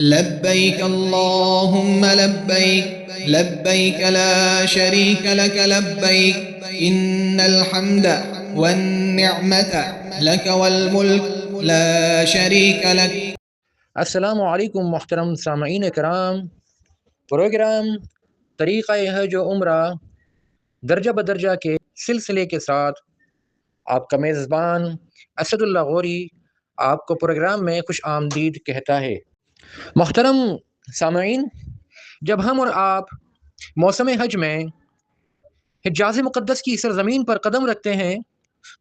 لبيك اللهم لبيك لبيك لا شريك لك لبيك إن الحمد والنعمة لك والملك لا شريك لك. السلام علیکم محترم سامعین کرام. پروگرام طریقہ حج و عمرہ درجہ بدرجہ کے سلسلے کے ساتھ آپ کا میزبان اسد اللہ غوری آپ کو پروگرام میں خوش آمدید کہتا ہے. محترم سامعین، جب ہم اور آپ موسم حج میں حجاز مقدس کی سرزمین پر قدم رکھتے ہیں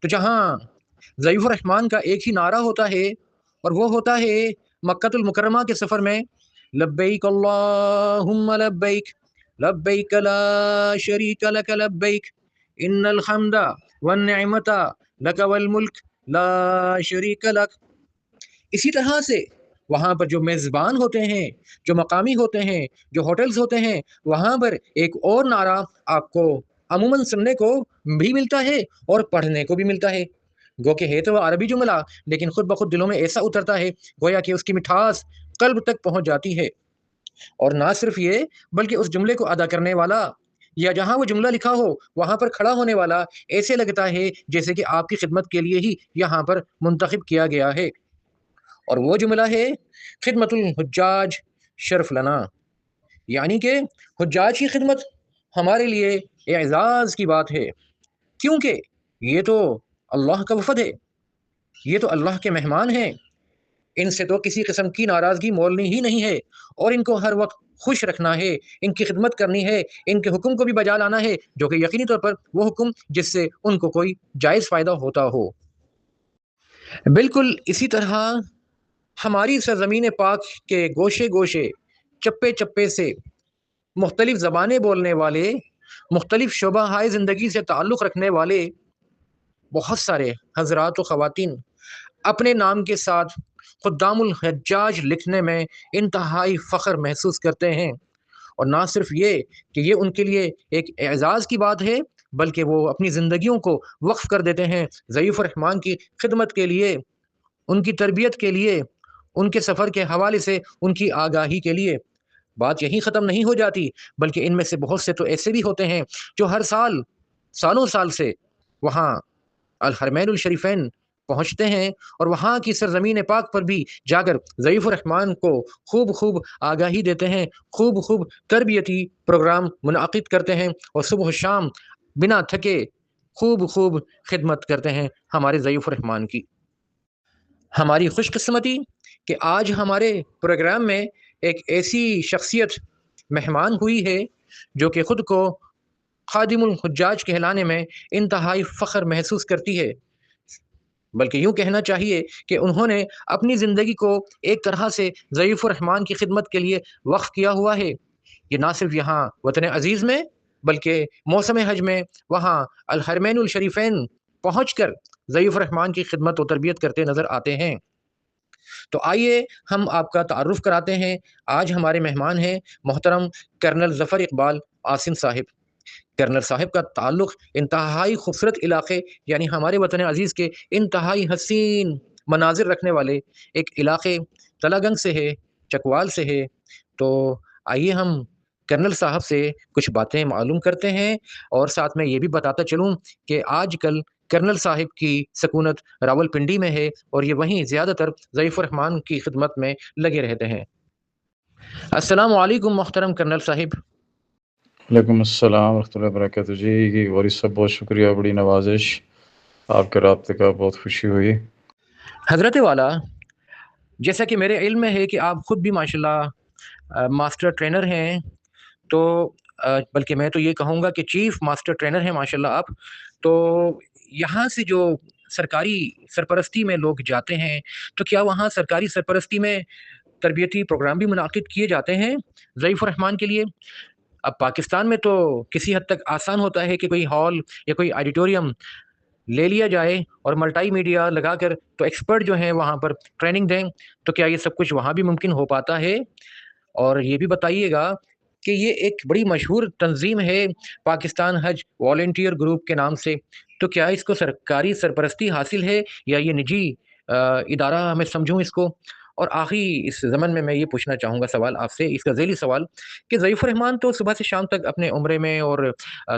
تو جہاں ضیوف الرحمان کا ایک ہی نعرہ ہوتا ہے اور وہ ہوتا ہے مکۃ المکرمہ کے سفر میں لبیک اللہم لبیک لبیک لا شریک لک لبیک ان الحمد والنعمت لک والملک لا شریک لک. اسی طرح سے وہاں پر جو میزبان ہوتے ہیں، جو مقامی ہوتے ہیں، جو ہوٹلز ہوتے ہیں، وہاں پر ایک اور نعرہ آپ کو عموماً سننے کو بھی ملتا ہے اور پڑھنے کو بھی ملتا ہے. گو کہ ہے تو وہ عربی جملہ لیکن خود بخود دلوں میں ایسا اترتا ہے گویا کہ اس کی مٹھاس قلب تک پہنچ جاتی ہے. اور نہ صرف یہ بلکہ اس جملے کو ادا کرنے والا یا جہاں وہ جملہ لکھا ہو وہاں پر کھڑا ہونے والا ایسے لگتا ہے جیسے کہ آپ کی خدمت کے لیے ہی یہاں پر منتخب کیا گیا ہے. اور وہ جملہ ہے خدمت الحجاج شرف لنا، یعنی کہ حجاج کی خدمت ہمارے لیے اعزاز کی بات ہے، کیونکہ یہ تو اللہ کا وفد ہے، یہ تو اللہ کے مہمان ہیں. ان سے تو کسی قسم کی ناراضگی مولنی ہی نہیں ہے اور ان کو ہر وقت خوش رکھنا ہے، ان کی خدمت کرنی ہے، ان کے حکم کو بھی بجا لانا ہے جو کہ یقینی طور پر وہ حکم جس سے ان کو کوئی جائز فائدہ ہوتا ہو. بالکل اسی طرح ہماری سرزمین پاک کے گوشے گوشے چپے چپے سے مختلف زبانیں بولنے والے، مختلف شعبہ ہائے زندگی سے تعلق رکھنے والے بہت سارے حضرات و خواتین اپنے نام کے ساتھ خدام الحجاج لکھنے میں انتہائی فخر محسوس کرتے ہیں. اور نہ صرف یہ کہ یہ ان کے لیے ایک اعزاز کی بات ہے بلکہ وہ اپنی زندگیوں کو وقف کر دیتے ہیں ضیوف الرحمان کی خدمت کے لیے، ان کی تربیت کے لیے، ان کے سفر کے حوالے سے ان کی آگاہی کے لیے. بات یہی ختم نہیں ہو جاتی بلکہ ان میں سے بہت سے تو ایسے بھی ہوتے ہیں جو ہر سال سالوں سال سے وہاں الحرمین الشریفین پہنچتے ہیں اور وہاں کی سرزمین پاک پر بھی جا کر ضیوف الرحمان کو خوب خوب آگاہی دیتے ہیں، خوب خوب تربیتی پروگرام منعقد کرتے ہیں اور صبح و شام بنا تھکے خوب خوب خدمت کرتے ہیں ہمارے ضیوف الرحمان کی. ہماری خوش قسمتی کہ آج ہمارے پروگرام میں ایک ایسی شخصیت مہمان ہوئی ہے جو کہ خود کو خادم الحجاج کہلانے میں انتہائی فخر محسوس کرتی ہے، بلکہ یوں کہنا چاہیے کہ انہوں نے اپنی زندگی کو ایک طرح سے ضیوف الرحمان کی خدمت کے لیے وقف کیا ہوا ہے. یہ نہ صرف یہاں وطن عزیز میں بلکہ موسم حج میں وہاں الحرمین الشریفین پہنچ کر ضیوف الرحمان کی خدمت و تربیت کرتے نظر آتے ہیں. تو آئیے ہم آپ کا تعارف کراتے ہیں. آج ہمارے مہمان ہیں محترم کرنل ظفر اقبال عاصم صاحب. کرنل صاحب کا تعلق انتہائی خوبصورت علاقے یعنی ہمارے وطن عزیز کے انتہائی حسین مناظر رکھنے والے ایک علاقے تلا گنگ سے ہے، چکوال سے ہے. تو آئیے ہم کرنل صاحب سے کچھ باتیں معلوم کرتے ہیں اور ساتھ میں یہ بھی بتاتا چلوں کہ آج کل کرنل صاحب کی سکونت راول پنڈی میں ہے اور یہ وہیں زیادہ تر ضیوف الرحمان کی خدمت میں لگے رہتے ہیں. السلام علیکم محترم کرنل صاحب. وعلیکم السلام ورحمۃ اللہ وبرکاتہ. جی غوری صاحب بہت شکریہ، بڑی نوازش، آپ کے رابطے کا بہت خوشی ہوئی. حضرت والا، جیسا کہ میرے علم میں ہے کہ آپ خود بھی ماشاءاللہ ماسٹر ٹرینر ہیں، تو بلکہ میں تو یہ کہوں گا کہ چیف ماسٹر ٹرینر ہیں ماشاءاللہ آپ. تو یہاں سے جو سرکاری سرپرستی میں لوگ جاتے ہیں تو کیا وہاں سرکاری سرپرستی میں تربیتی پروگرام بھی منعقد کیے جاتے ہیں ضیوف الرحمان کے لیے؟ اب پاکستان میں تو کسی حد تک آسان ہوتا ہے کہ کوئی ہال یا کوئی آڈیٹوریم لے لیا جائے اور ملٹائی میڈیا لگا کر تو ایکسپرٹ جو ہیں وہاں پر ٹریننگ دیں، تو کیا یہ سب کچھ وہاں بھی ممکن ہو پاتا ہے؟ اور یہ بھی بتائیے گا کہ یہ ایک بڑی مشہور تنظیم ہے پاکستان حج والنٹیئر گروپ کے نام سے، تو کیا اس کو سرکاری سرپرستی حاصل ہے یا یہ نجی ادارہ میں سمجھوں اس کو؟ اور آخری اس ضمن میں یہ پوچھنا چاہوں گا سوال آپ سے، اس کا ذیلی سوال، کہ ضعیف الرحمان تو صبح سے شام تک اپنے عمرے میں اور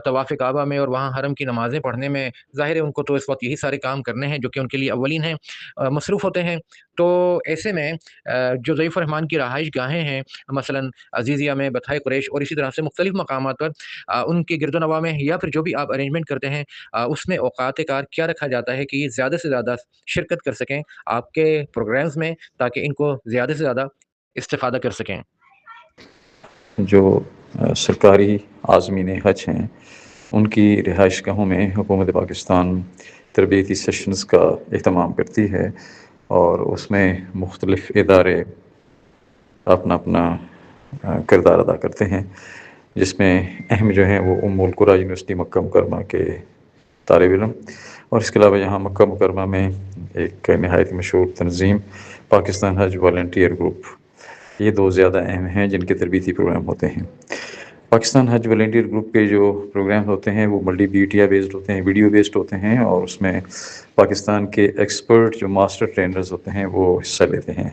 طواف کعبہ میں اور وہاں حرم کی نمازیں پڑھنے میں، ظاہر ہے ان کو تو اس وقت یہی سارے کام کرنے ہیں جو کہ ان کے لیے اولین ہیں، مصروف ہوتے ہیں۔ تو ایسے میں جو ضعیف الرحمان کی رہائش گاہیں ہیں، مثلا عزیزیہ میں، بتھائے قریش اور اسی طرح سے مختلف مقامات پر، ان کے گرد و نواح میں یا پھر جو بھی آپ ارینجمنٹ کرتے ہیں، اس میں اوقات کار کیا رکھا جاتا ہے کہ یہ زیادہ سے زیادہ شرکت کر سکیں آپ کے پروگرامز میں، تاکہ ان کو زیادہ سے زیادہ استفادہ کر سکیں؟ جو سرکاری عازمین حج ہیں ان کی رہائش گاہوں میں حکومت پاکستان تربیتی سیشنز کا اہتمام کرتی ہے، اور اس میں مختلف ادارے اپنا اپنا کردار ادا کرتے ہیں، جس میں اہم جو ہیں وہ القریٰ یونیورسٹی مکہ مکرمہ کے طالب علم، اور اس کے علاوہ یہاں مکہ مکرمہ میں ایک نہایت مشہور تنظیم پاکستان حج والنٹیئر گروپ، یہ دو زیادہ اہم ہیں جن کے تربیتی پروگرام ہوتے ہیں۔ پاکستان حج والنٹیئر گروپ کے جو پروگرام ہوتے ہیں وہ ملٹی میڈیا بیسڈ ہوتے ہیں، ویڈیو بیسڈ ہوتے ہیں، اور اس میں پاکستان کے ایکسپرٹ جو ماسٹر ٹرینرز ہوتے ہیں وہ حصہ لیتے ہیں،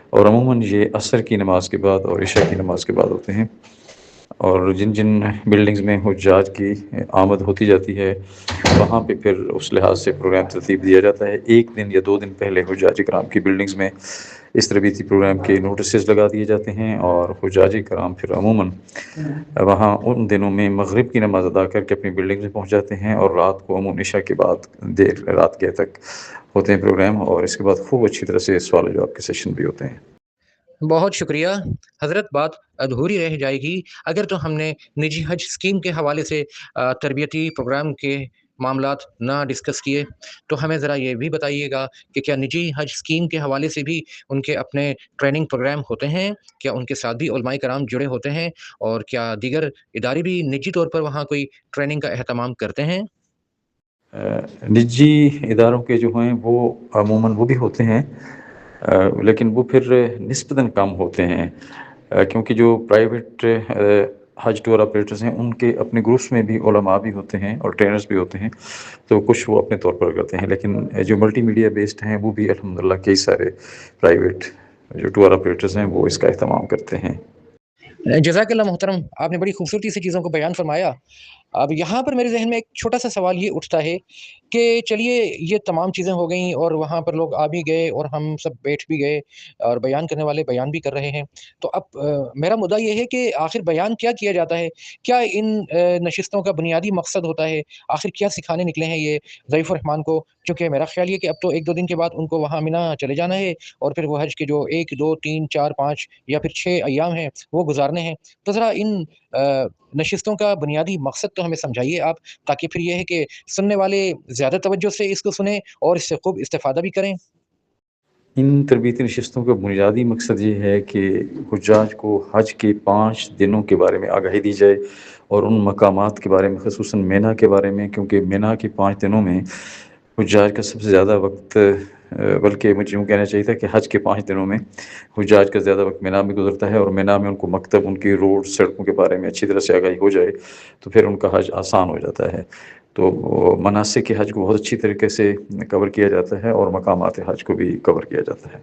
اور عموماً یہ عصر کی نماز کے بعد اور عشاء کی نماز کے بعد ہوتے ہیں۔ اور جن جن بلڈنگز میں حجاج کی آمد ہوتی جاتی ہے وہاں پہ پھر اس لحاظ سے پروگرام ترتیب دیا جاتا ہے۔ ایک دن یا 2 دن پہلے حجاج کرام کی بلڈنگز میں اس تربیتی پروگرام کے نوٹسز لگا دیے جاتے ہیں، اور حجاج کرام پھر عموماً وہاں ان دنوں میں مغرب کی نماز ادا کر کے اپنی بلڈنگ میں پہنچ جاتے ہیں، اور رات کو عموماً عشاء کے بعد دیر رات کے تک ہوتے ہیں پروگرام، اور اس کے بعد خوب اچھی طرح سے سوال و جواب کے سیشن بھی ہوتے ہیں۔ بہت شکریہ حضرت، بات ادھوری رہ جائے گی اگر تو ہم نے نجی حج اسکیم کے حوالے سے تربیتی پروگرام کے معاملات نہ ڈسکس کیے، تو ہمیں ذرا یہ بھی بتائیے گا کہ کیا نجی حج اسکیم کے حوالے سے بھی ان کے اپنے ٹریننگ پروگرام ہوتے ہیں؟ کیا ان کے ساتھ بھی علماء کرام جڑے ہوتے ہیں؟ اور کیا دیگر ادارے بھی نجی طور پر وہاں کوئی ٹریننگ کا اہتمام کرتے ہیں؟ نجی اداروں کے جو ہیں وہ عموماً وہ بھی ہوتے ہیں، لیکن وہ پھر نسبتاً کم ہوتے ہیں، کیونکہ جو پرائیویٹ حج ٹور آپریٹرز ہیں ان کے اپنے گروپس میں بھی علماء بھی ہوتے ہیں اور ٹرینرز بھی ہوتے ہیں، تو کچھ وہ اپنے طور پر کرتے ہیں، لیکن جو ملٹی میڈیا بیسڈ ہیں وہ بھی الحمدللہ کئی سارے پرائیویٹ جو ٹور آپریٹرز ہیں وہ اس کا اہتمام کرتے ہیں۔ جزاک اللہ محترم، آپ نے بڑی خوبصورتی سے چیزوں کو بیان فرمایا۔ اب یہاں پر میرے ذہن میں ایک چھوٹا سا سوال یہ اٹھتا ہے کہ چلیے یہ تمام چیزیں ہو گئیں اور وہاں پر لوگ آ بھی گئے اور ہم سب بیٹھ بھی گئے اور بیان کرنے والے بیان بھی کر رہے ہیں، تو اب میرا مدعا یہ ہے کہ آخر بیان کیا جاتا ہے؟ کیا ان نشستوں کا بنیادی مقصد ہوتا ہے؟ آخر کیا سکھانے نکلے ہیں یہ ضعیف الرحمان کو؟ چونکہ میرا خیال یہ کہ اب تو 1-2 دن کے بعد ان کو وہاں مینا چلے جانا ہے، اور پھر وہ حج کے جو 1 2 3 4 5 یا پھر 6 ایام ہیں وہ گزارنے ہیں۔ تو ذرا ان نشستوں کا بنیادی مقصد تو ہمیں سمجھائیے آپ، تاکہ پھر یہ ہے کہ سننے والے زیادہ توجہ سے اس کو سنیں اور اس سے خوب استفادہ بھی کریں۔ ان تربیتی نشستوں کا بنیادی مقصد یہ ہے کہ حجاج کو حج کے 5 دنوں کے بارے میں آگاہی دی جائے، اور ان مقامات کے بارے میں، خصوصاً مینا کے بارے میں، کیونکہ مینا کے 5 دنوں میں حجاج کا سب سے زیادہ وقت، بلکہ مجھے یوں کہنا چاہیے تھا کہ حج کے 5 دنوں میں حجاج کا زیادہ وقت مینا میں گزرتا ہے، اور مینا میں ان کو مکتب، ان کی روڈ، سڑکوں کے بارے میں اچھی طرح سے آگاہی ہو جائے تو پھر ان کا حج آسان ہو جاتا ہے۔ تو مناسک حج کو بہت اچھی طریقے سے کور کیا جاتا ہے، اور مقامات حج کو بھی کور کیا جاتا ہے۔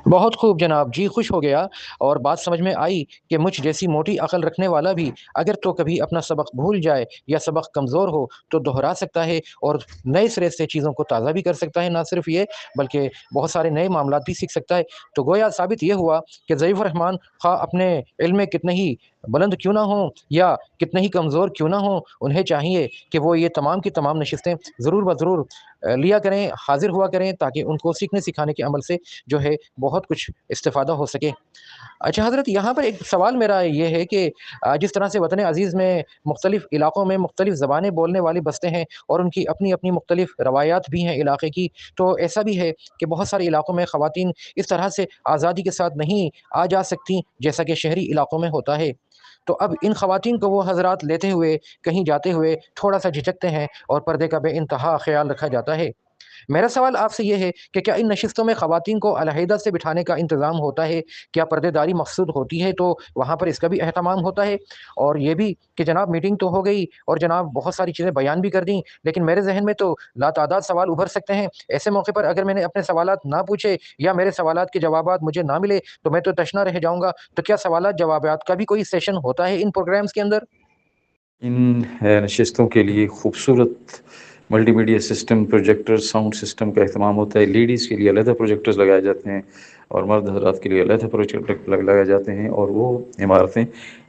بہت خوب جناب جی، خوش ہو گیا اور بات سمجھ میں آئی کہ مجھ جیسی موٹی عقل رکھنے والا بھی اگر تو کبھی اپنا سبق بھول جائے یا سبق کمزور ہو تو دہرا سکتا ہے اور نئے سرے سے چیزوں کو تازہ بھی کر سکتا ہے، نہ صرف یہ بلکہ بہت سارے نئے معاملات بھی سیکھ سکتا ہے۔ تو گویا ثابت یہ ہوا کہ ضعیف الرحمان خواہ اپنے علم میں کتنے ہی بلند کیوں نہ ہوں یا کتنے ہی کمزور کیوں نہ ہوں، انہیں چاہیے کہ وہ یہ تمام کی تمام نشستیں ضرور بضرور لیا کریں، حاضر ہوا کریں، تاکہ ان کو سیکھنے سکھانے کے عمل سے جو ہے بہت کچھ استفادہ ہو سکے۔ اچھا حضرت، یہاں پر ایک سوال میرا یہ ہے کہ جس طرح سے وطن عزیز میں مختلف علاقوں میں مختلف زبانیں بولنے والے بستے ہیں اور ان کی اپنی اپنی مختلف روایات بھی ہیں علاقے کی، تو ایسا بھی ہے کہ بہت سارے علاقوں میں خواتین اس طرح سے آزادی کے ساتھ نہیں آ جا سکتی جیسا کہ شہری علاقوں میں ہوتا ہے۔ تو اب ان خواتین کو وہ حضرات لیتے ہوئے کہیں جاتے ہوئے تھوڑا سا جھجکتے ہیں اور پردے کا بے انتہا خیال رکھا جاتا ہے۔ میرا سوال آپ سے یہ ہے کہ کیا ان نشستوں میں خواتین کو علیحدہ سے بٹھانے کا انتظام ہوتا ہے؟ کیا پردے داری مقصود ہوتی ہے تو وہاں پر اس کا بھی اہتمام ہوتا ہے؟ اور یہ بھی کہ جناب میٹنگ تو ہو گئی اور جناب بہت ساری چیزیں بیان بھی کر دیں، لیکن میرے ذہن میں تو لاتعداد سوال ابھر سکتے ہیں۔ ایسے موقع پر اگر میں نے اپنے سوالات نہ پوچھے یا میرے سوالات کے جوابات مجھے نہ ملے تو میں تو تشنا رہ جاؤں گا۔ تو کیا سوالات جوابات کا بھی کوئی سیشن ہوتا ہے ان پروگرامز کے اندر؟ ان نشستوں کے لیے خوبصورت multi media system, projector, sound system کا اہتمام ہوتا ہے۔ لیڈیز کے لیے علیحدہ پروجیکٹرز لگائے جاتے ہیں اور مرد حضرات کے لیے علیحدہ پروجیکٹر لگائے جاتے ہیں، اور وہ عمارتیں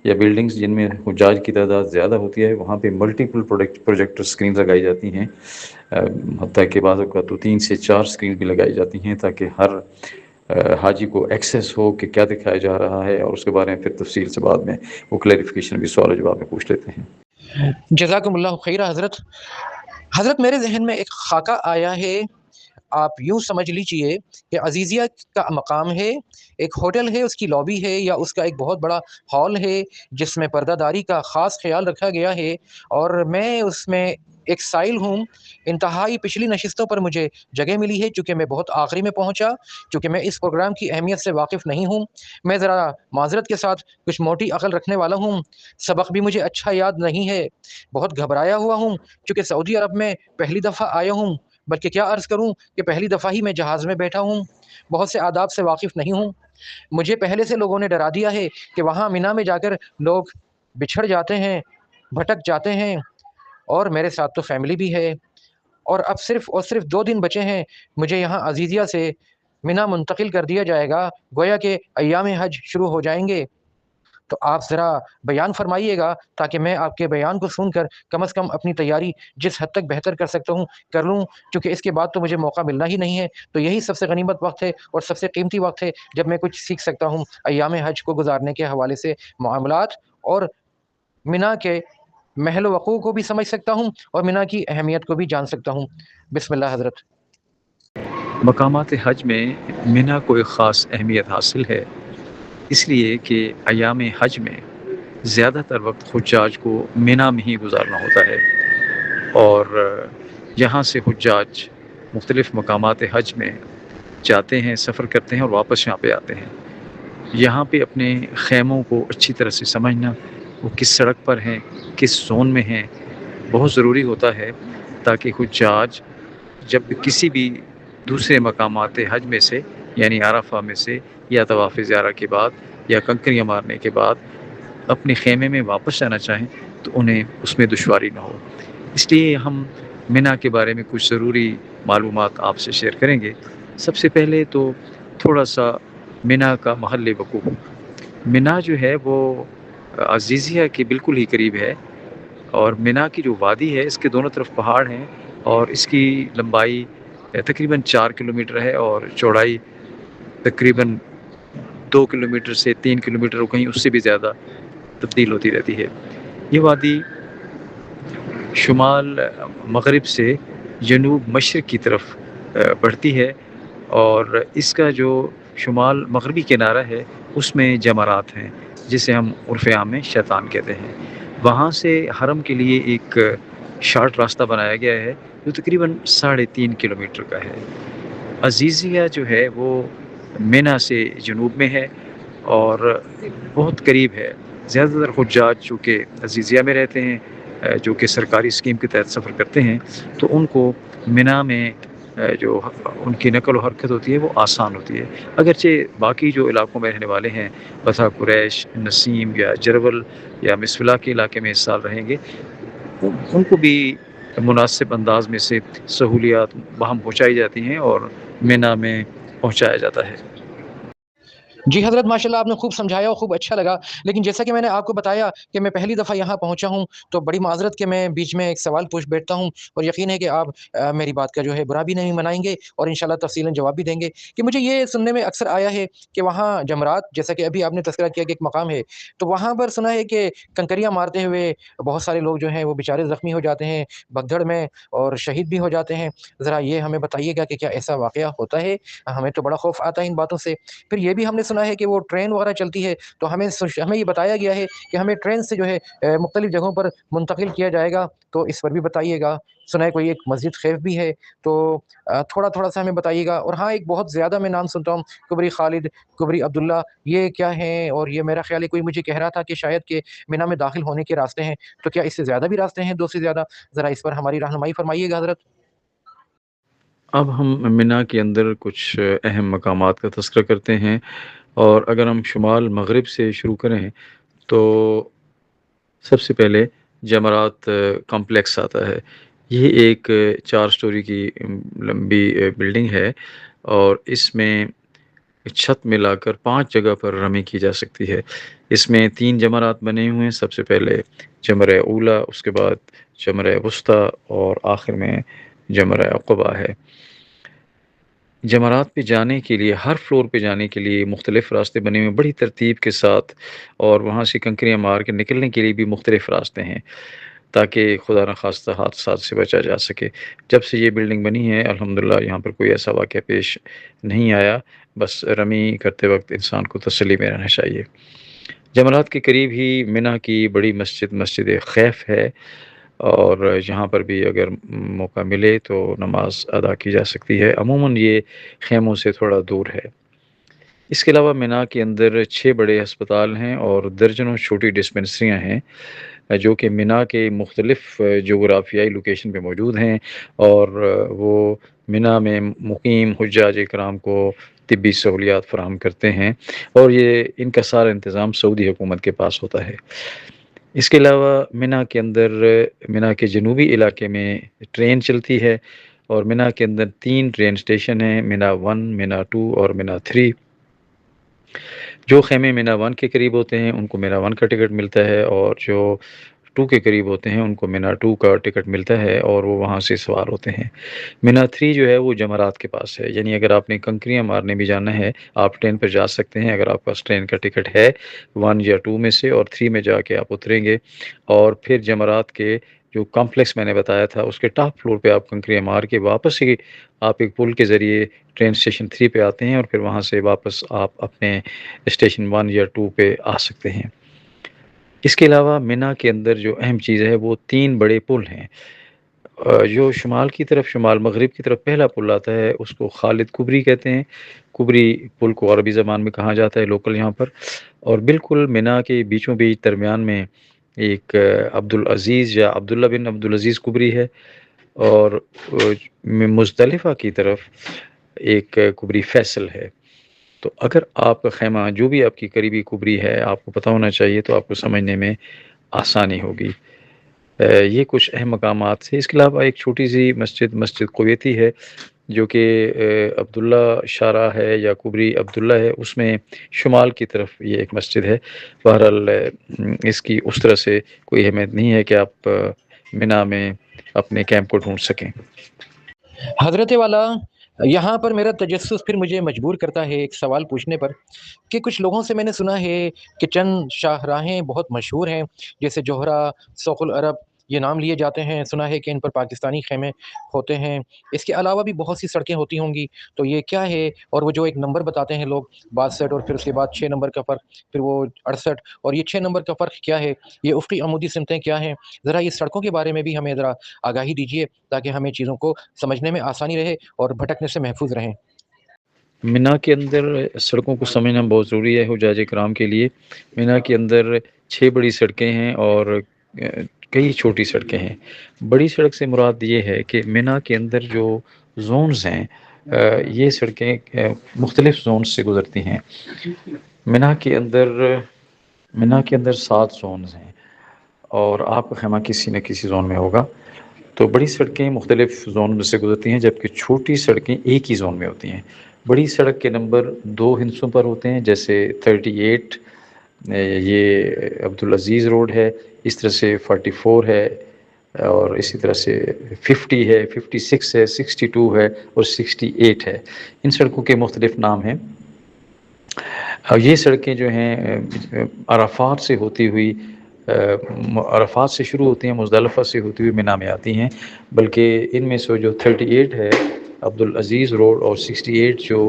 یا بلڈنگز جن میں حجاج کی تعداد زیادہ ہوتی ہے وہاں پہ ملٹیپل پروجیکٹر اسکرین لگائی جاتی ہیں، حتیٰ کہ بعض اوقات تو 3 سے 4 اسکرین بھی لگائی جاتی ہیں تاکہ ہر حاجی کو ایکسیس ہو کہ کیا دکھایا جا رہا ہے، اور اس کے بارے میں پھر تفصیل سے بعد میں وہ کلیریفیکیشن بھی سوال و جواب میں پوچھ لیتے ہیں۔ جزاکم اللہ خیر حضرت میرے ذہن میں ایک خاکہ آیا ہے، آپ یوں سمجھ لیجئے کہ عزیزیہ کا مقام ہے، ایک ہوٹل ہے، اس کی لابی ہے یا اس کا ایک بہت بڑا ہال ہے جس میں پردہ داری کا خاص خیال رکھا گیا ہے، اور میں اس میں ایک سائل ہوں۔ انتہائی پچھلی نشستوں پر مجھے جگہ ملی ہے چونکہ میں بہت آخری میں پہنچا، چونکہ میں اس پروگرام کی اہمیت سے واقف نہیں ہوں۔ میں ذرا معذرت کے ساتھ کچھ موٹی عقل رکھنے والا ہوں، سبق بھی مجھے اچھا یاد نہیں ہے، بہت گھبرایا ہوا ہوں چونکہ سعودی عرب میں پہلی دفعہ آیا ہوں، بلکہ کیا عرض کروں کہ پہلی دفعہ ہی میں جہاز میں بیٹھا ہوں، بہت سے آداب سے واقف نہیں ہوں۔ مجھے پہلے سے لوگوں نے ڈرا دیا ہے کہ وہاں مینا میں جا کر لوگ بچھڑ جاتے ہیں، بھٹک جاتے ہیں، اور میرے ساتھ تو فیملی بھی ہے، اور اب صرف 2 دن بچے ہیں، مجھے یہاں عزیزیہ سے مینا منتقل کر دیا جائے گا، گویا کہ ایام حج شروع ہو جائیں گے۔ تو آپ ذرا بیان فرمائیے گا تاکہ میں آپ کے بیان کو سن کر کم از کم اپنی تیاری جس حد تک بہتر کر سکتا ہوں کر لوں، کیونکہ اس کے بعد تو مجھے موقع ملنا ہی نہیں ہے، تو یہی سب سے غنیمت وقت ہے اور سب سے قیمتی وقت ہے جب میں کچھ سیکھ سکتا ہوں ایام حج کو گزارنے کے حوالے سے، معاملات اور مینا کے محل وقوع کو بھی سمجھ سکتا ہوں اور مینا کی اہمیت کو بھی جان سکتا ہوں۔ بسم اللہ حضرت۔ مقامات حج میں مینا کو ایک خاص اہمیت حاصل ہے، اس لیے کہ ایام حج میں زیادہ تر وقت حجاج کو مینا میں ہی گزارنا ہوتا ہے، اور یہاں سے حجاج مختلف مقامات حج میں جاتے ہیں، سفر کرتے ہیں اور واپس یہاں پہ آتے ہیں۔ یہاں پہ اپنے خیموں کو اچھی طرح سے سمجھنا، وہ کس سڑک پر ہیں، کس زون میں ہیں، بہت ضروری ہوتا ہے، تاکہ حجاج جب کسی بھی دوسرے مقامات حج میں سے یعنی عرفہ میں سے یا طواف زیارہ کے بعد یا کنکریاں مارنے کے بعد اپنے خیمے میں واپس جانا چاہیں تو انہیں اس میں دشواری نہ ہو۔ اس لیے ہم مینا کے بارے میں کچھ ضروری معلومات آپ سے شیئر کریں گے۔ سب سے پہلے تو تھوڑا سا مینا کا محل وقوع۔ مینا جو ہے وہ عزیزیہ کے بالکل ہی قریب ہے، اور مینا کی جو وادی ہے اس کے دونوں طرف پہاڑ ہیں، اور اس کی لمبائی تقریباً 4 کلومیٹر ہے اور چوڑائی تقریباً 2 کلومیٹر سے 3 کلومیٹر، اور کہیں اس سے بھی زیادہ تبدیل ہوتی رہتی ہے۔ یہ وادی شمال مغرب سے جنوب مشرق کی طرف بڑھتی ہے، اور اس کا جو شمال مغربی کنارہ ہے اس میں جمرات ہیں جسے ہم عرف عام میں شیطان کہتے ہیں۔ وہاں سے حرم کے لیے ایک شارٹ راستہ بنایا گیا ہے جو تقریباً 3.5 کلومیٹر کا ہے۔ عزیزیہ جو ہے وہ مینا سے جنوب میں ہے اور بہت قریب ہے۔ زیادہ تر حجاج چونکہ عزیزیہ میں رہتے ہیں، جو کہ سرکاری اسکیم کے تحت سفر کرتے ہیں، تو ان کو مینا میں جو ان کی نقل و حرکت ہوتی ہے وہ آسان ہوتی ہے۔ اگرچہ باقی جو علاقوں میں رہنے والے ہیں، بطا قریش، نسیم یا جرول یا مسفلا کے علاقے میں اس سال رہیں گے، ان کو بھی مناسب انداز میں سے سہولیات وہاں پہنچائی جاتی ہیں اور مینا میں پہنچایا جاتا ہے۔ جی حضرت ماشاءاللہ آپ نے خوب سمجھایا اور خوب اچھا لگا، لیکن جیسا کہ میں نے آپ کو بتایا کہ میں پہلی دفعہ یہاں پہنچا ہوں تو بڑی معذرت کہ میں بیچ میں ایک سوال پوچھ بیٹھتا ہوں، اور یقین ہے کہ آپ میری بات کا جو ہے برا بھی نہیں منائیں گے اور انشاءاللہ تفصیلاً جواب بھی دیں گے کہ مجھے یہ سننے میں اکثر آیا ہے کہ وہاں جمرات، جیسا کہ ابھی آپ نے تذکرہ کیا کہ ایک مقام ہے، تو وہاں پر سنا ہے کہ کنکریاں مارتے ہوئے بہت سارے لوگ جو ہیں وہ بیچارے زخمی ہو جاتے ہیں بھگدڑ میں اور شہید بھی ہو جاتے ہیں۔ ذرا یہ ہمیں بتائیے گا کہ کیا ایسا واقعہ ہوتا ہے؟ ہمیں تو بڑا خوف آتا ہے ان باتوں سے۔ پھر یہ بھی ہم نے سنا سنا ہے کہ وہ ٹرین وغیرہ چلتی ہے، تو ہمیں یہ بتایا گیا ہے کہ ہمیں ٹرین سے جو ہے مختلف جگہوں پر منتقل کیا جائے گا، تو اس پر بھی بتائیے گا۔ سنا ہے کوئی ایک مسجد خیف بھی ہے، تو تھوڑا تھوڑا سا ہمیں بتائیے گا۔ اور ہاں، ایک بہت زیادہ میں نام سنتا ہوں، قبری خالد، قبری عبداللہ، یہ کیا ہیں؟ اور یہ میرا خیال ہے کوئی مجھے کہہ رہا تھا کہ شاید کہ مینا میں داخل ہونے کے راستے ہیں، تو کیا اس سے زیادہ بھی راستے ہیں، 2 سے زیادہ؟ ذرا اس پر ہماری رہنمائی فرمائیے گا حضرت۔ اب ہم مینا کے اندر کچھ اہم مقامات کا تذکرہ کرتے ہیں، اور اگر ہم شمال مغرب سے شروع کریں تو سب سے پہلے جمرات کمپلیکس آتا ہے۔ یہ ایک 4 سٹوری کی لمبی بلڈنگ ہے، اور اس میں چھت ملا کر 5 جگہ پر رمی کی جا سکتی ہے۔ اس میں 3 جمرات بنے ہوئے ہیں، سب سے پہلے جمرہ اولا، اس کے بعد جمرہ وسطیٰ، اور آخر میں جمرہ عقبہ ہے۔ جمرات پہ جانے کے لیے، ہر فلور پہ جانے کے لیے مختلف راستے بنے ہوئے ہیں بڑی ترتیب کے ساتھ، اور وہاں سے کنکریاں مار کے نکلنے کے لیے بھی مختلف راستے ہیں تاکہ خدا نخواستہ حادثات سے بچا جا سکے۔ جب سے یہ بلڈنگ بنی ہے الحمدللہ یہاں پر کوئی ایسا واقعہ پیش نہیں آیا، بس رمی کرتے وقت انسان کو تسلی میں رہنا چاہیے۔ جمرات کے قریب ہی مینا کی بڑی مسجد خیف ہے، اور جہاں پر بھی اگر موقع ملے تو نماز ادا کی جا سکتی ہے۔ عموماً یہ خیموں سے تھوڑا دور ہے۔ اس کے علاوہ مینا کے اندر 6 بڑے ہسپتال ہیں اور درجنوں چھوٹی ڈسپنسریاں ہیں، جو کہ مینا کے مختلف جغرافیائی لوکیشن پہ موجود ہیں، اور وہ مینا میں مقیم حجاج کرام کو طبی سہولیات فراہم کرتے ہیں، اور یہ ان کا سارا انتظام سعودی حکومت کے پاس ہوتا ہے۔ اس کے علاوہ مینا کے اندر، مینا کے جنوبی علاقے میں ٹرین چلتی ہے، اور مینا کے اندر 3 ٹرین اسٹیشن ہیں، مینا 1، مینا 2 اور مینا 3۔ جو خیمے مینا 1 کے قریب ہوتے ہیں ان کو مینا 1 کا ٹکٹ ملتا ہے، اور جو 2 کے قریب ہوتے ہیں ان کو مینا 2 کا ٹکٹ ملتا ہے، اور وہ وہاں سے سوار ہوتے ہیں۔ مینا 3 جو ہے وہ جمرات کے پاس ہے، یعنی اگر آپ نے کنکریاں مارنے بھی جانا ہے آپ ٹرین پر جا سکتے ہیں اگر آپ پاس ٹرین کا ٹکٹ ہے 1 یا 2 میں سے، اور 3 میں جا کے آپ اتریں گے، اور پھر جمرات کے جو کمپلیکس میں نے بتایا تھا اس کے ٹاپ فلور پہ آپ کنکریاں مار کے واپس ہی آپ ایک پل کے ذریعے ٹرین اسٹیشن 3 پہ آتے ہیں، اور پھر وہاں سے واپس آپ اپنے اسٹیشن 1 یا 2 پہ آ سکتے ہیں۔ اس کے علاوہ مینا کے اندر جو اہم چیز ہے وہ 3 بڑے پل ہیں۔ جو شمال کی طرف، شمال مغرب کی طرف پہلا پل آتا ہے اس کو خالد کبری کہتے ہیں۔ کبری پل کو عربی زبان میں کہا جاتا ہے لوکل یہاں پر، اور بالکل مینا کے بیچوں بیچ درمیان میں ایک عبدالعزیز یا عبداللہ بن عبدالعزیز کبری ہے، اور مزدلفہ کی طرف ایک کبری فیصل ہے۔ تو اگر آپ کا خیمہ جو بھی آپ کی قریبی کبری ہے آپ کو پتہ ہونا چاہیے تو آپ کو سمجھنے میں آسانی ہوگی۔ یہ کچھ اہم مقامات سے۔ اس کے علاوہ ایک چھوٹی سی مسجد قویتی ہے جو کہ عبداللہ شارع ہے یا کبری عبداللہ ہے، اس میں شمال کی طرف یہ ایک مسجد ہے۔ بہرحال اس کی اس طرح سے کوئی اہمیت نہیں ہے کہ آپ مینا میں اپنے کیمپ کو ڈھونڈ سکیں۔ حضرت والا، یہاں پر میرا تجسس پھر مجھے مجبور کرتا ہے ایک سوال پوچھنے پر، کہ کچھ لوگوں سے میں نے سنا ہے کہ چند شاہراہیں بہت مشہور ہیں، جیسے جوہرا، سوق العرب، یہ نام لیے جاتے ہیں۔ سنا ہے کہ ان پر پاکستانی خیمے ہوتے ہیں۔ اس کے علاوہ بھی بہت سی سڑکیں ہوتی ہوں گی، تو یہ کیا ہے؟ اور وہ جو ایک نمبر بتاتے ہیں لوگ 62، اور پھر اس کے بعد 6 نمبر کا فرق، پھر وہ 68، اور یہ 6 نمبر کا فرق کیا ہے؟ یہ افقی عمودی سمتیں کیا ہیں؟ ذرا یہ سڑکوں کے بارے میں بھی ہمیں ذرا آگاہی دیجیے تاکہ ہمیں چیزوں کو سمجھنے میں آسانی رہے اور بھٹکنے سے محفوظ رہیں۔ مینا کے اندر سڑکوں کو سمجھنا بہت ضروری ہے حجاج کرام کے لیے۔ مینا کے اندر 6 بڑی سڑکیں ہیں اور کئی چھوٹی سڑکیں ہیں۔ بڑی سڑک سے مراد یہ ہے کہ مینا کے اندر جو زونز ہیں یہ سڑکیں مختلف زونز سے گزرتی ہیں۔ مینا کے اندر 7 زونز ہیں، اور آپ کا خیمہ کسی نہ کسی زون میں ہوگا۔ تو بڑی سڑکیں مختلف زون سے گزرتی ہیں، جبکہ چھوٹی سڑکیں ایک ہی زون میں ہوتی ہیں۔ بڑی سڑک کے نمبر 2 ہندسوں پر ہوتے ہیں، جیسے 38 یہ عبدالعزیز روڈ ہے، اس طرح سے 44 ہے، اور اسی طرح سے 50 ہے، 56 ہے، 62 ہے اور 68 ہے۔ ان سڑکوں کے مختلف نام ہیں۔ یہ سڑکیں جو ہیں عرفات سے ہوتی ہوئی، عرفات سے شروع ہوتی ہیں، مزدلفہ سے ہوتی ہوئی مینا میں آتی ہیں، بلکہ ان میں سے جو 38 ہے عبدالعزیز روڈ اور 68 جو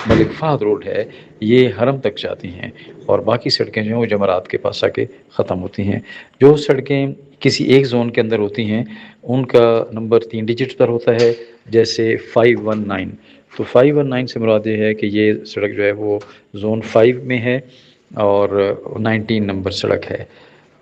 ملک فہد روڈ ہے، یہ حرم تک جاتی ہیں، اور باقی سڑکیں جو ہیں وہ جمرات کے پاس آ کے ختم ہوتی ہیں۔ جو سڑکیں کسی ایک زون کے اندر ہوتی ہیں ان کا نمبر 3 ڈیجٹ پر ہوتا ہے، جیسے 519۔ تو 519 سے مراد یہ ہے کہ یہ سڑک جو ہے وہ زون 5 میں ہے اور 19 نمبر سڑک ہے۔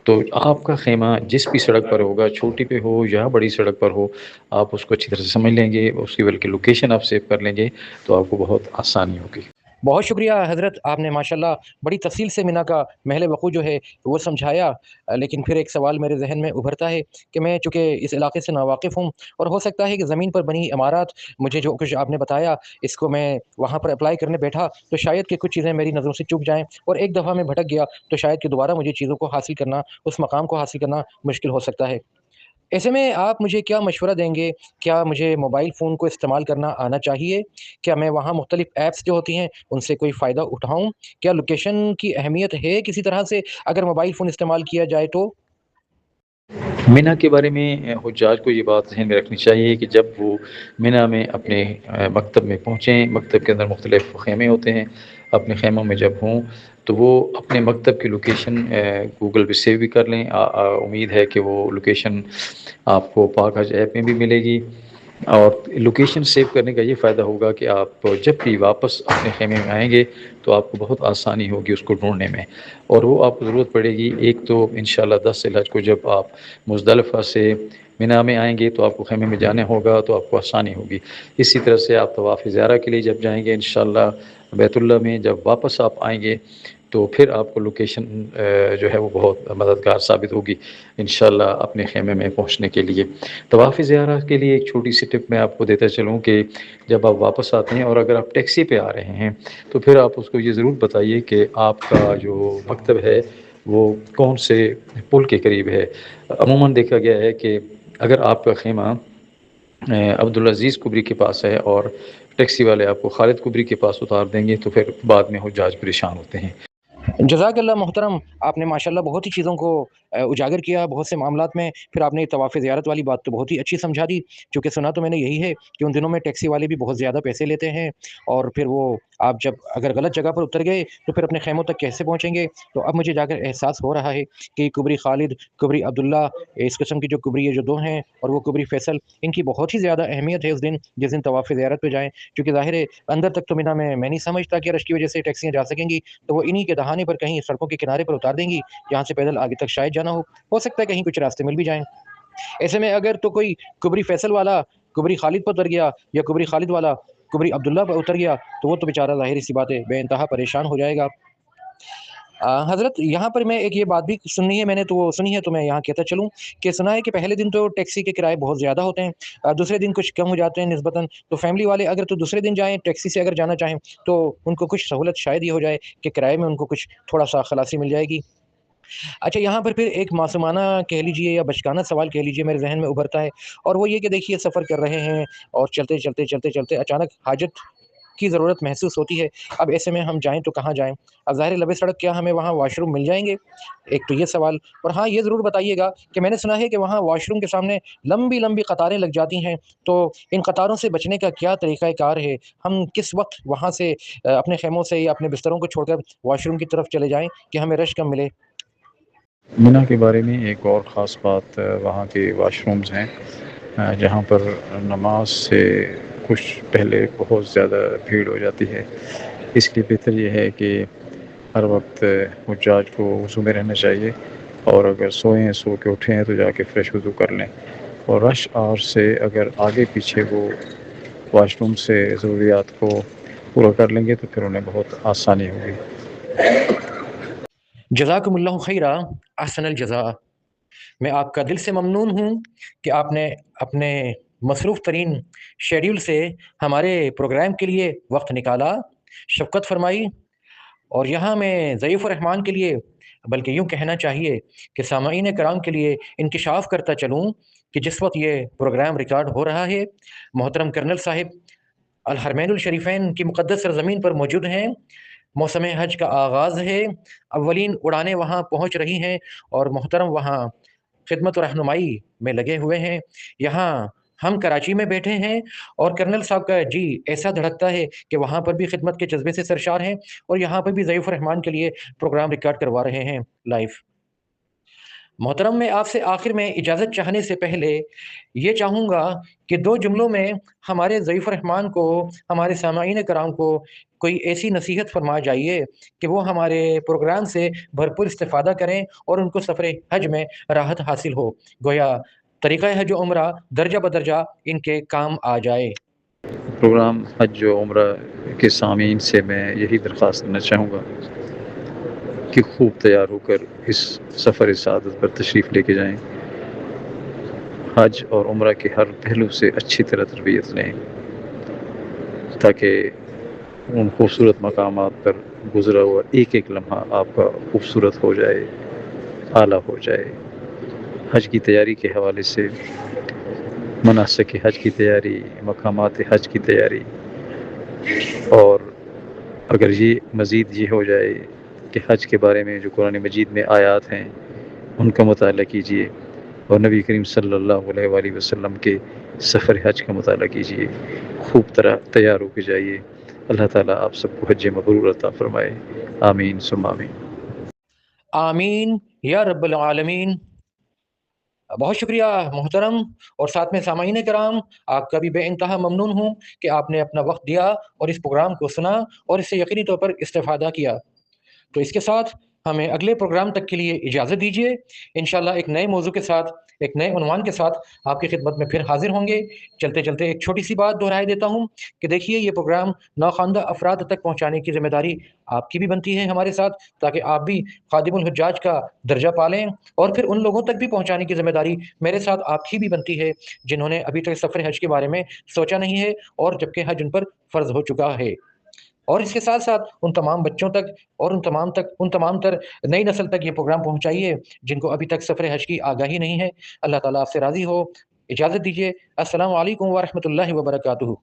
تو آپ کا خیمہ جس بھی سڑک پر ہوگا، چھوٹی پہ ہو یا بڑی سڑک پر ہو، آپ اس کو اچھی طرح سے سمجھ لیں گے، اس کی بلکہ لوکیشن آپ سیو کر لیں گے تو آپ کو بہت آسانی ہوگی۔ بہت شکریہ حضرت، آپ نے ماشاءاللہ بڑی تفصیل سے مینا کا محل وقوع جو ہے وہ سمجھایا۔ لیکن پھر ایک سوال میرے ذہن میں ابھرتا ہے کہ میں چونکہ اس علاقے سے ناواقف ہوں، اور ہو سکتا ہے کہ زمین پر بنی عمارات، مجھے جو کچھ آپ نے بتایا اس کو میں وہاں پر اپلائی کرنے بیٹھا تو شاید کہ کچھ چیزیں میری نظروں سے چک جائیں، اور ایک دفعہ میں بھٹک گیا تو شاید کہ دوبارہ مجھے چیزوں کو حاصل کرنا، اس مقام کو حاصل کرنا مشکل ہو سکتا ہے۔ ایسے میں آپ مجھے کیا مشورہ دیں گے؟ کیا مجھے موبائل فون کو استعمال کرنا آنا چاہیے؟ کیا میں وہاں مختلف ایپس جو ہوتی ہیں ان سے کوئی فائدہ اٹھاؤں؟ کیا لوکیشن کی اہمیت ہے کسی طرح سے اگر موبائل فون استعمال کیا جائے تو؟ مینا کے بارے میں حجاج کو یہ بات ذہن میں رکھنی چاہیے کہ جب وہ مینا میں اپنے مکتب میں پہنچیں، مکتب کے اندر مختلف خیمے ہوتے ہیں، اپنے خیموں میں جب ہوں تو وہ اپنے مکتب کی لوکیشن گوگل پہ سیو بھی کر لیں۔ امید ہے کہ وہ لوکیشن آپ کو پاک حج ایپ میں بھی ملے گی، اور لوکیشن سیو کرنے کا یہ فائدہ ہوگا کہ آپ جب بھی واپس اپنے خیمے میں آئیں گے تو آپ کو بہت آسانی ہوگی اس کو ڈھونڈنے میں، اور وہ آپ کو ضرورت پڑے گی۔ ایک تو انشاءاللہ 10 ذی الحج کو جب آپ مزدلفہ سے مینا میں آئیں گے تو آپ کو خیمے میں جانا ہوگا تو آپ کو آسانی ہوگی۔ اسی طرح سے آپ طواف زیارہ کے لیے جب جائیں گے انشاءاللہ بیت اللہ میں، جب واپس آپ آئیں گے تو پھر آپ کو لوکیشن جو ہے وہ بہت مددگار ثابت ہوگی انشاءاللہ اپنے خیمے میں پہنچنے کے لیے۔ طواف زیارہ کے لیے ایک چھوٹی سی ٹپ میں آپ کو دیتا چلوں کہ جب آپ واپس آتے ہیں اور اگر آپ ٹیکسی پہ آ رہے ہیں تو پھر آپ اس کو یہ ضرور بتائیے کہ آپ کا جو مکتب ہے وہ کون سے پل کے قریب ہے۔ عموماً دیکھا گیا ہے کہ اگر آپ کا خیمہ عبدالعزیز کبری کے پاس ہے اور ٹیکسی والے آپ کو خالد کبری کے پاس اتار دیں گے تو پھر بعد میں حجاج پریشان ہوتے ہیں۔ جزاک اللہ محترم، آپ نے ماشاءاللہ بہت ہی چیزوں کو اجاگر کیا بہت سے معاملات میں۔ پھر آپ نے طواف زیارت والی بات تو بہت ہی اچھی سمجھا دی، چونکہ سنا تو میں نے یہی ہے کہ ان دنوں میں ٹیکسی والے بھی بہت زیادہ پیسے لیتے ہیں، اور پھر وہ آپ جب اگر غلط جگہ پر اتر گئے تو پھر اپنے خیموں تک کیسے پہنچیں گے؟ تو اب مجھے جا کر احساس ہو رہا ہے کہ کبری خالد، کبری عبداللہ، اس قسم کی جو کبری یہ جو دو ہیں، اور وہ کبری فیصل، ان کی بہت ہی زیادہ اہمیت ہے اس دن جس دن طواف زیارت پہ جائیں، کیونکہ ظاہر ہے اندر تک تو مینا میں نہیں سمجھتا کہ رش کی وجہ سے ٹیکسیاں جا سکیں گی، تو وہ انہی کے دہانے پر کہیں سڑکوں کے کنارے پر اتار دیں گی جہاں سے پیدل آگے تک شاید جانا ہو سکتا ہے کہیں کچھ راستے مل بھی جائیں۔ ایسے میں اگر تو کوئی کبری فیصل والا کبری خالد پر اتر گیا، یا کبری خالد والا کبری عبداللہ پر اتر گیا، تو وہ تو بیچارہ ظاہر سی بات ہے بے انتہا پریشان ہو جائے گا۔ حضرت یہاں پر میں ایک یہ بات بھی سنی ہے، میں نے تو وہ سنی ہے تو میں یہاں کہتا چلوں کہ سنا ہے کہ پہلے دن تو ٹیکسی کے کرائے بہت زیادہ ہوتے ہیں، دوسرے دن کچھ کم ہو جاتے ہیں نسبتاً، تو فیملی والے اگر تو دوسرے دن جائیں ٹیکسی سے اگر جانا چاہیں تو ان کو کچھ سہولت شاید یہ ہو جائے کہ کرائے میں ان کو کچھ تھوڑا سا خلاصی مل جائے گی۔ اچھا، یہاں پر پھر ایک معصومانہ کہہ لیجیے یا بچکانہ سوال کہہ لیجیے میرے ذہن میں ابھرتا ہے، اور وہ یہ کہ دیکھیے سفر کر رہے ہیں اور چلتے چلتے چلتے چلتے اچانک حاجت کی ضرورت محسوس ہوتی ہے۔ اب ایسے میں ہم جائیں تو کہاں جائیں؟ اب ظاہر لبے سڑک کیا ہمیں وہاں واش روم مل جائیں گے؟ ایک تو یہ سوال، اور ہاں یہ ضرور بتائیے گا کہ میں نے سنا ہے کہ وہاں واش روم کے سامنے لمبی لمبی قطاریں لگ جاتی ہیں، تو ان قطاروں سے بچنے کا کیا طریقہ کار ہے؟ ہم کس وقت وہاں سے اپنے خیموں سے یا اپنے بستروں کو چھوڑ کر واش روم کی طرف چلے جائیں کہ ہمیں رش کم ملے؟ مینا کے بارے میں ایک اور خاص بات وہاں کے واش رومز ہیں، جہاں پر نماز سے کچھ پہلے بہت زیادہ بھیڑ ہو جاتی ہے۔ اس لیے بہتر یہ ہے کہ ہر وقت حجاج کو وضو میں رہنا چاہیے، اور اگر سوئیں سو کے اٹھیں ہیں تو جا کے فریش وضو کر لیں، اور رش آور سے اگر آگے پیچھے وہ واش روم سے ضروریات کو پورا کر لیں گے تو پھر انہیں بہت آسانی ہوگی۔ جزاکم اللہ خیرہ، احسن الجزاء۔ میں آپ کا دل سے ممنون ہوں کہ آپ نے اپنے مصروف ترین شیڈیول سے ہمارے پروگرام کے لیے وقت نکالا، شفقت فرمائی، اور یہاں میں ضعیف الرحمان کے لیے، بلکہ یوں کہنا چاہیے کہ سامعین کرام کے لیے انکشاف کرتا چلوں کہ جس وقت یہ پروگرام ریکارڈ ہو رہا ہے محترم کرنل صاحب الحرمین الشریفین کی مقدس سرزمین پر موجود ہیں، موسم حج کا آغاز ہے، اولین اڑانیں وہاں پہنچ رہی ہیں، اور محترم وہاں خدمت و رہنمائی میں لگے ہوئے ہیں۔ یہاں ہم کراچی میں بیٹھے ہیں اور کرنل صاحب کا جی ایسا دھڑکتا ہے کہ وہاں پر بھی خدمت کے جذبے سے سرشار ہیں اور یہاں پر بھی ضیوف الرحمان کے لیے پروگرام ریکارڈ کروا رہے ہیں لائیو۔ محترم، میں آپ سے آخر میں اجازت چاہنے سے پہلے یہ چاہوں گا کہ 2 جملوں میں ہمارے ضیوف الرحمان کو، ہمارے سامعین کرام کو کوئی ایسی نصیحت فرما جائیے کہ وہ ہمارے پروگرام سے بھرپور استفادہ کریں اور ان کو سفر حج میں راحت حاصل ہو، گویا طریقہ حج و عمرہ درجہ بدرجہ ان کے کام آ جائے۔ پروگرام حج و عمرہ کے سامعین سے میں یہی درخواست کرنا چاہوں گا کہ خوب تیار ہو کر اس سفر سعادت پر تشریف لے کے جائیں، حج اور عمرہ کے ہر پہلو سے اچھی طرح تربیت لیں تاکہ ان خوبصورت مقامات پر گزرا ہوا ایک ایک لمحہ آپ کا خوبصورت ہو جائے، اعلیٰ ہو جائے۔ حج کی تیاری کے حوالے سے مناسک حج کی تیاری، مقامات حج کی تیاری، اور اگر یہ مزید یہ ہو جائے کہ حج کے بارے میں جو قرآن مجید میں آیات ہیں ان کا مطالعہ کیجیے اور نبی کریم صلی اللہ علیہ وآلہ وسلم کے سفر حج کا مطالعہ کیجیے، خوب طرح تیار ہو کے جائیے۔ اللہ تعالیٰ آپ سب کو حج مبرور عطا فرمائے، آمین ثم آمین۔ آمین یا رب العالمین۔ بہت شکریہ محترم، اور ساتھ میں سامعین کرام، آپ کا بھی بے انتہا ممنون ہوں کہ آپ نے اپنا وقت دیا اور اس پروگرام کو سنا اور اس سے یقینی طور پر استفادہ کیا۔ تو اس کے ساتھ ہمیں اگلے پروگرام تک کے لیے اجازت دیجیے۔ انشاءاللہ ایک نئے موضوع کے ساتھ، ایک نئے عنوان کے ساتھ آپ کی خدمت میں پھر حاضر ہوں گے۔ چلتے چلتے ایک چھوٹی سی بات دہرائے دیتا ہوں کہ دیکھیے، یہ پروگرام ناخواندہ افراد تک پہنچانے کی ذمہ داری آپ کی بھی بنتی ہے ہمارے ساتھ، تاکہ آپ بھی خادم الحجاج کا درجہ پالیں، اور پھر ان لوگوں تک بھی پہنچانے کی ذمہ داری میرے ساتھ آپ کی بھی بنتی ہے جنہوں نے ابھی تک سفر حج کے بارے میں سوچا نہیں ہے، اور جبکہ حج ان پر فرض ہو چکا ہے۔ اور اس کے ساتھ ساتھ ان تمام بچوں تک اور ان تمام تر نئی نسل تک یہ پروگرام پہنچائیے جن کو ابھی تک سفر حج کی آگاہی نہیں ہے۔ اللہ تعالیٰ آپ سے راضی ہو۔ اجازت دیجیے، السلام علیکم ورحمۃ اللہ وبرکاتہ۔